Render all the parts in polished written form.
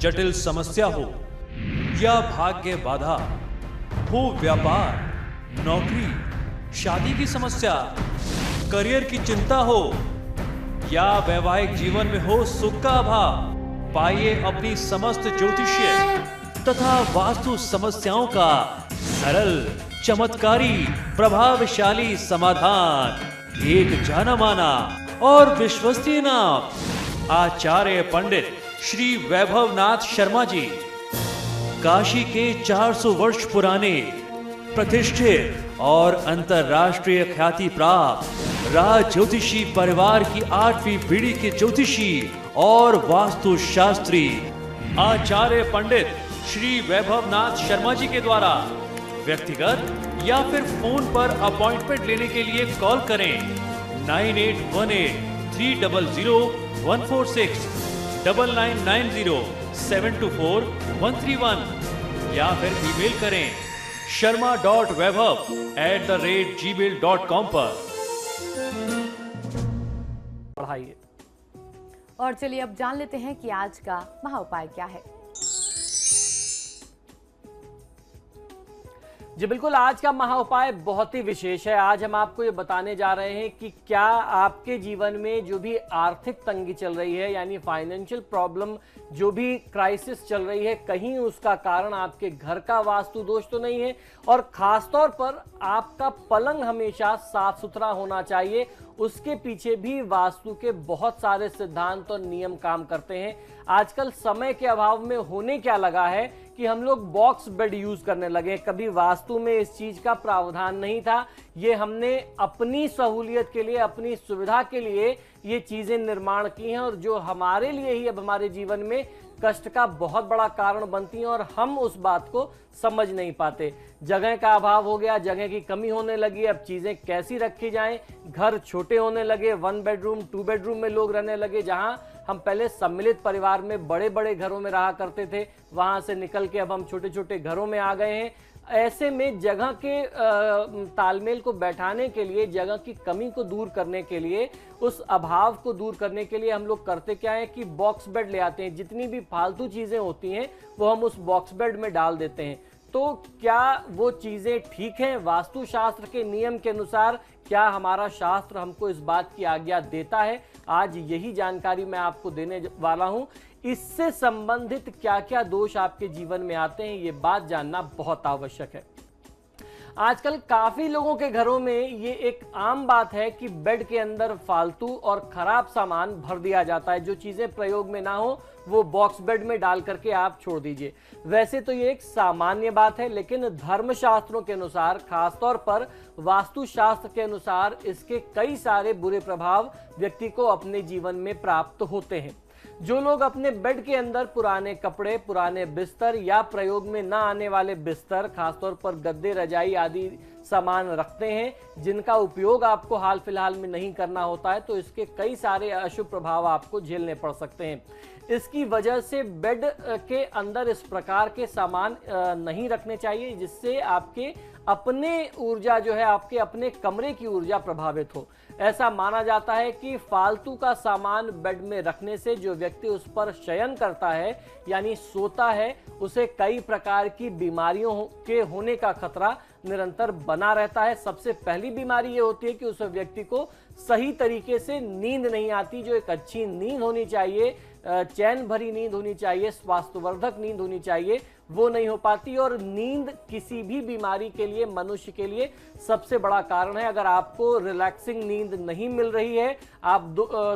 जटिल समस्या हो या भाग्य बाधा हो, व्यापार, नौकरी, शादी की समस्या, करियर की चिंता हो या वैवाहिक जीवन में हो सुख का अभाव, पाइए अपनी समस्त ज्योतिषीय तथा वास्तु समस्याओं का सरल, चमत्कारी, प्रभावशाली समाधान। एक जाना माना और विश्वसनीय नाम, आचार्य पंडित श्री वैभवनाथ शर्मा जी, काशी के 400 वर्ष पुराने प्रतिष्ठित और अंतरराष्ट्रीय ख्याति प्राप्त राज ज्योतिषी परिवार की 8वीं पीढ़ी के ज्योतिषी और वास्तु शास्त्री आचार्य पंडित श्री वैभवनाथ शर्मा जी के द्वारा व्यक्तिगत या फिर फोन पर अपॉइंटमेंट लेने के लिए कॉल करें 9818300146, 9990724131 या फिर ईमेल करें sharma.vaibhav@gmail.com पर। पढ़ाइए। और चलिए अब जान लेते हैं कि आज का महा उपाय क्या है। जी बिल्कुल, आज का महा उपाय बहुत ही विशेष है। आज हम आपको ये बताने जा रहे हैं कि क्या आपके जीवन में जो भी आर्थिक तंगी चल रही है, यानी फाइनेंशियल प्रॉब्लम, जो भी क्राइसिस चल रही है, कहीं उसका कारण आपके घर का वास्तु दोष तो नहीं है, और खासतौर पर आपका पलंग हमेशा साफ सुथरा होना चाहिए। उसके पीछे भी वास्तु के बहुत सारे सिद्धांत और नियम काम करते हैं। आजकल समय के अभाव में होने क्या लगा है कि हम लोग बॉक्स बेड यूज करने लगे। कभी वास्तु में इस चीज का प्रावधान नहीं था। ये हमने अपनी सहूलियत के लिए, अपनी सुविधा के लिए ये चीजें निर्माण की हैं, और जो हमारे लिए ही अब हमारे जीवन में कष्ट का बहुत बड़ा कारण बनती हैं, और हम उस बात को समझ नहीं पाते। जगह का अभाव हो गया, जगह की कमी होने लगी, अब चीजें कैसी रखी जाएं। घर छोटे होने लगे, 1 बेडरूम 2 बेडरूम में लोग रहने लगे। जहां हम पहले सम्मिलित परिवार में बड़े बड़े घरों में रहा करते थे, वहां से निकल के अब हम छोटे छोटे घरों में आ गए हैं। ऐसे में जगह के तालमेल को बैठाने के लिए, जगह की कमी को दूर करने के लिए, उस अभाव को दूर करने के लिए हम लोग करते क्या है कि बॉक्स बेड ले आते हैं। जितनी भी फालतू चीजें होती हैं वो हम उस बॉक्स बेड में डाल देते हैं। तो क्या वो चीजें ठीक हैं वास्तु शास्त्र के नियम के अनुसार? क्या हमारा शास्त्र हमको इस बात की आज्ञा देता है? आज यही जानकारी मैं आपको देने वाला हूं। इससे संबंधित क्या क्या दोष आपके जीवन में आते हैं, ये बात जानना बहुत आवश्यक है। आजकल काफी लोगों के घरों में ये एक आम बात है कि बेड के अंदर फालतू और खराब सामान भर दिया जाता है। जो चीजें प्रयोग में ना हो वो बॉक्स बेड में डाल करके आप छोड़ दीजिए। वैसे तो ये एक सामान्य बात है, लेकिन धर्मशास्त्रों के अनुसार, खासतौर पर वास्तु शास्त्र के अनुसार, इसके कई सारे बुरे प्रभाव व्यक्ति को अपने जीवन में प्राप्त होते हैं। जो लोग अपने बेड के अंदर पुराने कपड़े, पुराने बिस्तर या प्रयोग में न आने वाले बिस्तर, खासतौर पर गद्दे, रजाई आदि सामान रखते हैं, जिनका उपयोग आपको हाल फिलहाल में नहीं करना होता है, तो इसके कई सारे अशुभ प्रभाव आपको झेलने पड़ सकते हैं। इसकी वजह से बेड के अंदर इस प्रकार के सामान नहीं रखने चाहिए जिससे आपके अपने ऊर्जा जो है, आपके अपने कमरे की ऊर्जा प्रभावित हो। ऐसा माना जाता है कि फालतू का सामान बेड में रखने से जो व्यक्ति उस पर शयन करता है, यानी सोता है, उसे कई प्रकार की बीमारियों के होने का खतरा निरंतर बना रहता है। सबसे पहली बीमारी ये होती है कि उस व्यक्ति को सही तरीके से नींद नहीं आती। जो एक अच्छी नींद होनी चाहिए, चैन भरी नींद होनी चाहिए, स्वास्थ्यवर्धक नींद होनी चाहिए, वो नहीं हो पाती। और नींद किसी भी बीमारी के लिए, मनुष्य के लिए सबसे बड़ा कारण है। अगर आपको रिलैक्सिंग नींद नहीं मिल रही है, आप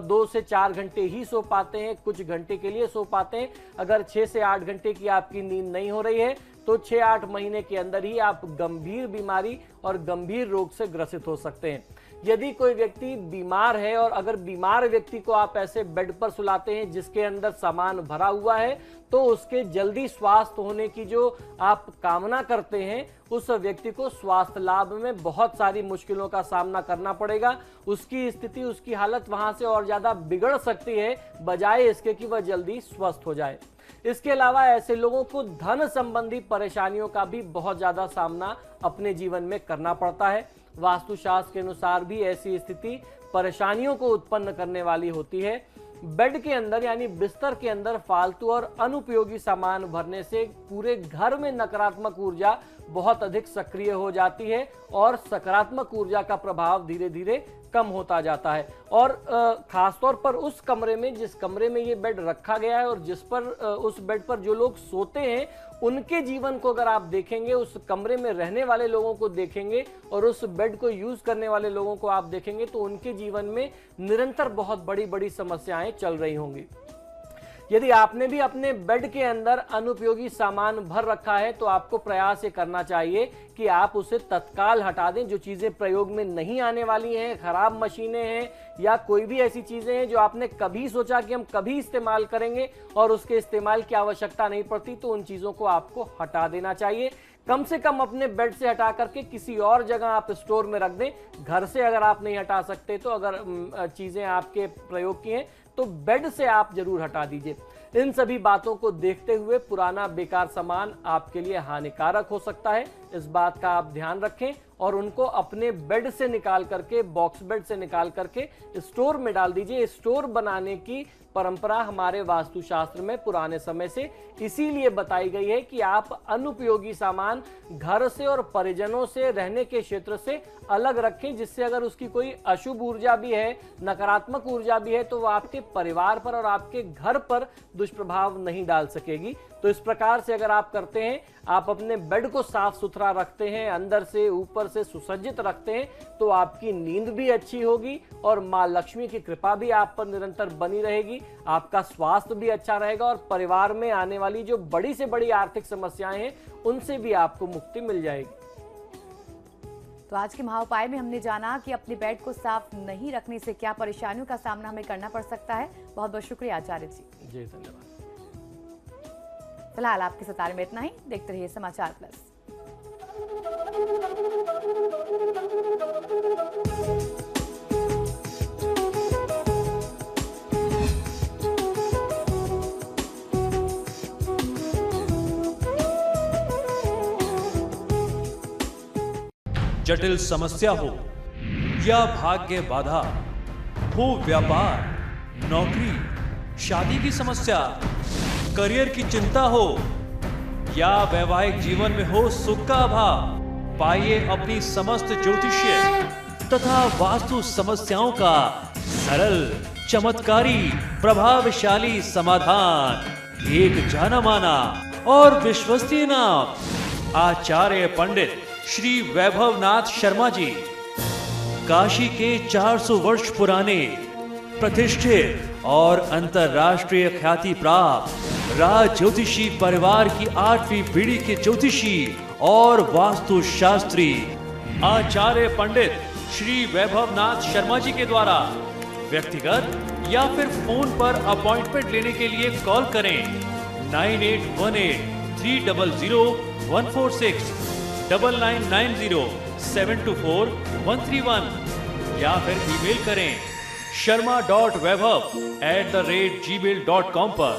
2 से 4 घंटे ही सो पाते हैं, कुछ घंटे के लिए सो पाते हैं, अगर 6 से 8 घंटे की आपकी नींद नहीं हो रही है, तो 6-8 महीने के अंदर ही आप गंभीर बीमारी और गंभीर रोग से ग्रसित हो सकते हैं। यदि कोई व्यक्ति बीमार है, और अगर बीमार व्यक्ति को आप ऐसे बेड पर सुलाते हैं जिसके अंदर सामान भरा हुआ है, तो उसके जल्दी स्वास्थ्य होने की जो आप कामना करते हैं, उस व्यक्ति को स्वास्थ्य लाभ में बहुत सारी मुश्किलों का सामना करना पड़ेगा। उसकी स्थिति, उसकी हालत वहां से और ज्यादा बिगड़ सकती है, बजाय इसके कि वह जल्दी स्वस्थ हो जाए। इसके अलावा ऐसे लोगों को धन संबंधी परेशानियों का भी बहुत ज्यादा सामना अपने जीवन में करना पड़ता है। वास्तुशास्त्र के अनुसार भी ऐसी स्थिति परेशानियों को उत्पन्न करने वाली होती है। बेड के अंदर यानी बिस्तर के अंदर फालतू और अनुपयोगी सामान भरने से पूरे घर में नकारात्मक ऊर्जा बहुत अधिक सक्रिय हो जाती है और सकारात्मक ऊर्जा का प्रभाव धीरे धीरे कम होता जाता है। और खासतौर पर उस कमरे में, जिस कमरे में ये बेड रखा गया है और जिस पर उस बेड पर जो लोग सोते हैं, उनके जीवन को अगर आप देखेंगे, उस कमरे में रहने वाले लोगों को देखेंगे और उस बेड को यूज करने वाले लोगों को आप देखेंगे, तो उनके जीवन में निरंतर बहुत बड़ी बड़ी समस्याएं चल रही होंगी। यदि आपने भी अपने बेड के अंदर अनुपयोगी सामान भर रखा है, तो आपको प्रयास ये करना चाहिए कि आप उसे तत्काल हटा दें। जो चीजें प्रयोग में नहीं आने वाली हैं, खराब मशीनें हैं या कोई भी ऐसी चीजें हैं जो आपने कभी सोचा कि हम कभी इस्तेमाल करेंगे और उसके इस्तेमाल की आवश्यकता नहीं पड़ती, तो उन चीजों को आपको हटा देना चाहिए। कम से कम अपने बेड से हटा करके किसी और जगह आप स्टोर में रख दें। घर से अगर आप नहीं हटा सकते, तो अगर चीजें आपके प्रयोग की हैं, तो बेड से आप जरूर हटा दीजिए। इन सभी बातों को देखते हुए पुराना बेकार सामान आपके लिए हानिकारक हो सकता है, इस बात का आप ध्यान रखें और उनको अपने बेड से निकाल करके, बॉक्स बेड से निकाल करके स्टोर में डाल दीजिए। स्टोर बनाने की परंपरा हमारे वास्तुशास्त्र में पुराने समय से इसीलिए बताई गई है कि आप अनुपयोगी सामान घर से और परिजनों से, रहने के क्षेत्र से अलग रखें, जिससे अगर उसकी कोई अशुभ ऊर्जा भी है, नकारात्मक ऊर्जा भी है, तो वो आपके परिवार पर और आपके घर पर दुष्प्रभाव नहीं डाल सकेगी। तो इस प्रकार से अगर आप करते हैं, आप अपने बेड को साफ सुथरा रखते हैं, अंदर से ऊपर से सुसज्जित रखते हैं, तो आपकी नींद भी अच्छी होगी और मां लक्ष्मी की कृपा भी आप पर निरंतर बनी रहेगी, आपका स्वास्थ्य भी अच्छा रहेगा और परिवार में आने वाली जो बड़ी से बड़ी आर्थिक समस्याएं हैं, उनसे भी आपको मुक्ति मिल जाएगी। तो आज के महाउपाय में हमने जाना कि अपने बेड को साफ नहीं रखने से क्या परेशानियों का सामना हमें करना पड़ सकता है। बहुत बहुत शुक्रिया आचार्य जी। जी धन्यवाद। फिलहाल आपके सितारे में इतना ही। देखते रहिए समाचार प्लस। जटिल समस्या हो या भाग्य बाधा हो, व्यापार, नौकरी, शादी की समस्या, करियर की चिंता हो या वैवाहिक जीवन में हो सुख का अभाव, पाइए अपनी समस्त ज्योतिषीय तथा वास्तु समस्याओं का सरल, चमत्कारी, प्रभावशाली समाधान। एक जाना माना और विश्वसनीय नाम, आचार्य पंडित श्री वैभवनाथ शर्मा जी, काशी के 400 वर्ष पुराने प्रतिष्ठित और अंतरराष्ट्रीय ख्याति प्राप्त राज ज्योतिषी परिवार की 8वीं पीढ़ी के ज्योतिषी और वास्तुशास्त्री आचार्य पंडित श्री वैभवनाथ शर्मा जी के द्वारा व्यक्तिगत या फिर फोन पर अपॉइंटमेंट लेने के लिए कॉल करें 9818 300 146 9990 724 131 या फिर ईमेल करें sharma.vaibhav@gmail.com पर।